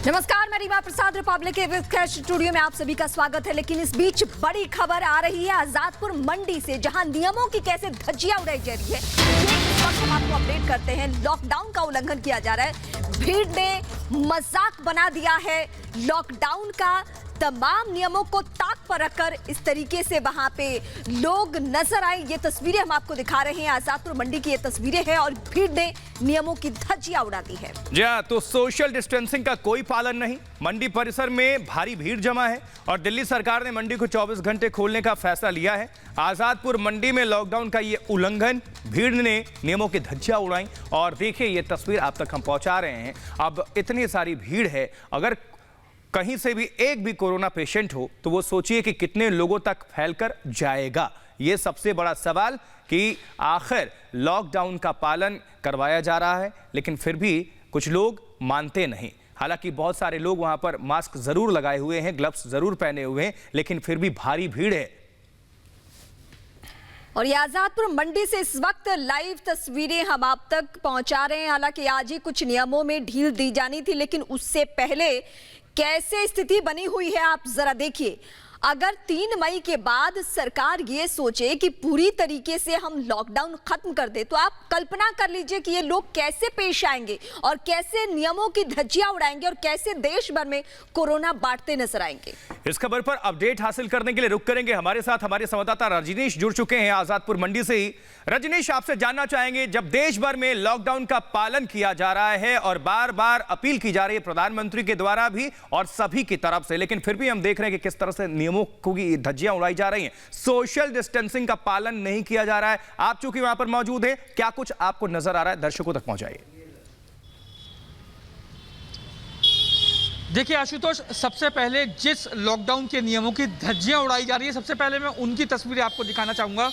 नमस्कार, मैं रीमा प्रसाद, रिपब्लिक के स्टूडियो में आप सभी का स्वागत है। लेकिन इस बीच बड़ी खबर आ रही है आजादपुर मंडी से, जहां नियमों की कैसे धज्जियां उड़ाई जा रही है। इस वक्त हम आपको अपडेट करते हैं। लॉकडाउन का उल्लंघन किया जा रहा है, भीड़ ने मजाक बना दिया है लॉकडाउन का। तमाम नियमों को ताक पर रखकर इस तरीके से वहां पे लोग नजर आए। ये तस्वीरें हम आपको दिखा रहे हैं, आजादपुर मंडी की ये तस्वीरें हैं और भीड़ ने नियमों की धज्जियां उड़ा दी है। जी हाँ, तो सोशल डिस्टेंसिंग का कोई पालन नहीं। मंडी परिसर में भारी भीड़ जमा है और दिल्ली सरकार ने मंडी को 24 घंटे खोलने का फैसला लिया है। आजादपुर मंडी में लॉकडाउन का ये उल्लंघन, भीड़ ने नियमों की धज्जियां उड़ाई। और देखिए, ये तस्वीर आप तक हम पहुंचा रहे हैं। अब इतनी सारी भीड़ है, अगर कहीं से भी एक भी कोरोना पेशेंट हो तो वो सोचिए कि कितने लोगों तक फैलकर जाएगा। ये सबसे बड़ा सवाल कि आखिर लॉकडाउन का पालन करवाया जा रहा है, लेकिन फिर भी कुछ लोग मानते नहीं। हालांकि बहुत सारे लोग वहां पर मास्क जरूर लगाए हुए हैं, ग्लव्स जरूर पहने हुए हैं, लेकिन फिर भी भारी भीड़ है। और ये आजादपुर मंडी से इस वक्त लाइव तस्वीरें हम आप तक पहुंचा रहे हैं। हालांकि आज ही कुछ नियमों में ढील दी जानी थी, लेकिन उससे पहले कैसे स्थिति बनी हुई है आप जरा देखिए। अगर 3 मई के बाद सरकार ये सोचे कि पूरी तरीके से हम लॉकडाउन खत्म कर दे, तो आप कल्पना कर लीजिए कि ये लोग कैसे पेश आएंगे और कैसे नियमों की धज्जियां उड़ाएंगे और कैसे देश भर में कोरोना बांटते नजर आएंगे। इस खबर पर अपडेट हासिल करने के लिए रुक करेंगे हमारे साथ हमारे संवाददाता रजनीश जुड़ चुके हैं आजादपुर मंडी से ही। रजनीश, आपसे जानना चाहेंगे, जब देश भर में लॉकडाउन का पालन किया जा रहा है और बार बार अपील की जा रही है प्रधानमंत्री के द्वारा भी और सभी की तरफ से, लेकिन फिर भी हम देख रहे हैं कि किस तरह से नियमों की धज्जियां उड़ाई जा रही हैं, सोशल डिस्टेंसिंग का पालन नहीं किया जा रहा है। आप चूंकि वहां पर मौजूद हैं, क्या कुछ आपको नजर आ रहा है? दर्शकों तक पहुंचाइए। देखिए आशुतोष, सबसे पहले जिस लॉकडाउन के नियमों की धज्जियां उड़ाई जा रही है, सबसे पहले मैं उनकी तस्वीरें आपको दिखाना चाहूँगा।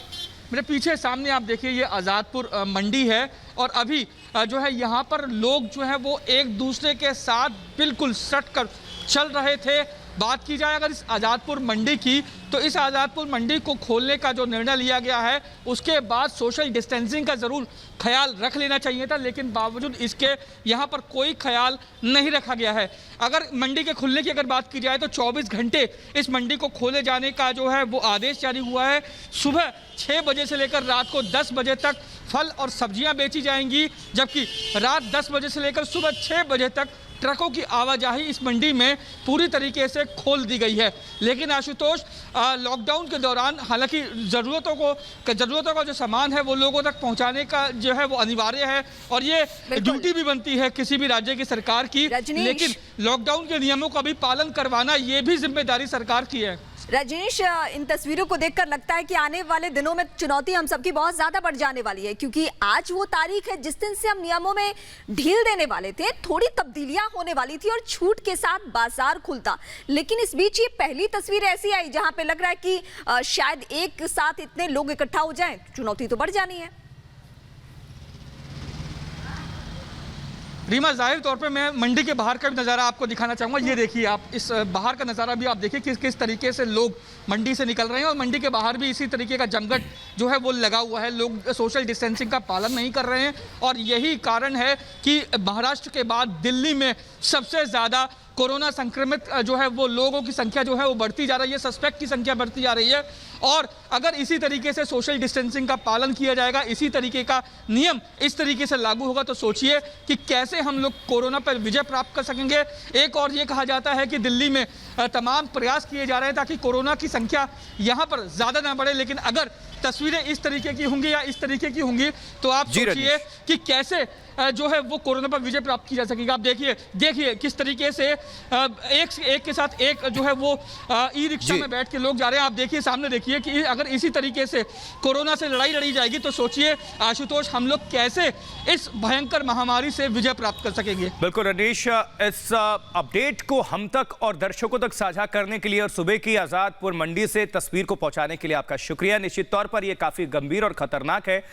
मेरे पीछे सामने आप देखिए, ये आज़ादपुर मंडी है और अभी जो है यहाँ पर लोग जो है वो एक दूसरे के साथ बिल्कुल सट कर चल रहे थे। बात की जाए अगर इस आज़ादपुर मंडी की, तो इस आज़ादपुर मंडी को खोलने का जो निर्णय लिया गया है, उसके बाद सोशल डिस्टेंसिंग का ज़रूर ख्याल रख लेना चाहिए था, लेकिन बावजूद इसके यहाँ पर कोई ख्याल नहीं रखा गया है। अगर मंडी के खुलने की अगर बात की जाए तो 24 घंटे इस मंडी को खोले जाने का जो है वो आदेश जारी हुआ है। सुबह 6 बजे से लेकर रात को 10 बजे तक फल और सब्जियाँ बेची जाएंगी, जबकि रात 10 बजे से लेकर सुबह 6 बजे तक ट्रकों की आवाजाही इस मंडी में पूरी तरीके से खोल दी गई है। लेकिन आशुतोष, लॉकडाउन के दौरान हालांकि ज़रूरतों का जो सामान है वो लोगों तक पहुंचाने का जो है वो अनिवार्य है और ये ड्यूटी भी बनती है किसी भी राज्य की सरकार की, लेकिन लॉकडाउन के नियमों का भी पालन करवाना ये भी जिम्मेदारी सरकार की है। रजनीश, इन तस्वीरों को देखकर लगता है कि आने वाले दिनों में चुनौती हम सबकी बहुत ज्यादा बढ़ जाने वाली है, क्योंकि आज वो तारीख है जिस दिन से हम नियमों में ढील देने वाले थे, थोड़ी तब्दीलियां होने वाली थी और छूट के साथ बाजार खुलता। लेकिन इस बीच ये पहली तस्वीर ऐसी आई जहां पे लग रहा है कि शायद एक साथ इतने लोग इकट्ठा हो जाएं, चुनौती तो बढ़ जानी है। रीमा, जाहिर तौर पे मैं मंडी के बाहर का भी नज़ारा आपको दिखाना चाहूँगा। ये देखिए, आप इस बाहर का नज़ारा भी आप देखिए किस तरीके से लोग मंडी से निकल रहे हैं और मंडी के बाहर भी इसी तरीके का जमघट जो है वो लगा हुआ है। लोग सोशल डिस्टेंसिंग का पालन नहीं कर रहे हैं और यही कारण है कि महाराष्ट्र के बाद दिल्ली में सबसे ज़्यादा कोरोना संक्रमित जो है वो लोगों की संख्या जो है वो बढ़ती जा रही है, सस्पेक्ट की संख्या बढ़ती जा रही है। और अगर इसी तरीके से सोशल डिस्टेंसिंग का पालन किया जाएगा, इसी तरीके का नियम इस तरीके से लागू होगा, तो सोचिए कि कैसे हम लोग कोरोना पर विजय प्राप्त कर सकेंगे। एक और ये कहा जाता है कि दिल्ली में तमाम प्रयास किए जा रहे हैं ताकि कोरोना की संख्या यहाँ पर ज़्यादा ना बढ़े, लेकिन अगर तस्वीरें इस तरीके की होंगी या इस तरीके की होंगी तो आप सोचिए कि कैसे जो है वो कोरोना पर विजय प्राप्त की जा सकेगा। आप देखिए किस तरीके से एक के साथ एक जो है वो ई रिक्शा में बैठ के लोग जा रहे हैं। आप देखिए, सामने देखिए कि अगर इसी तरीके से कोरोना से लड़ाई लड़ी जाएगी तो सोचिए आशुतोष, हम लोग कैसे इस भयंकर महामारी से विजय प्राप्त कर सकेंगे। बिल्कुल रजनीश, इस अपडेट को हम तक और दर्शकों तक साझा करने के लिए और सुबह की आजादपुर मंडी से तस्वीर को पहुंचाने के लिए आपका शुक्रिया। निश्चित तौर पर यह काफी गंभीर और खतरनाक है।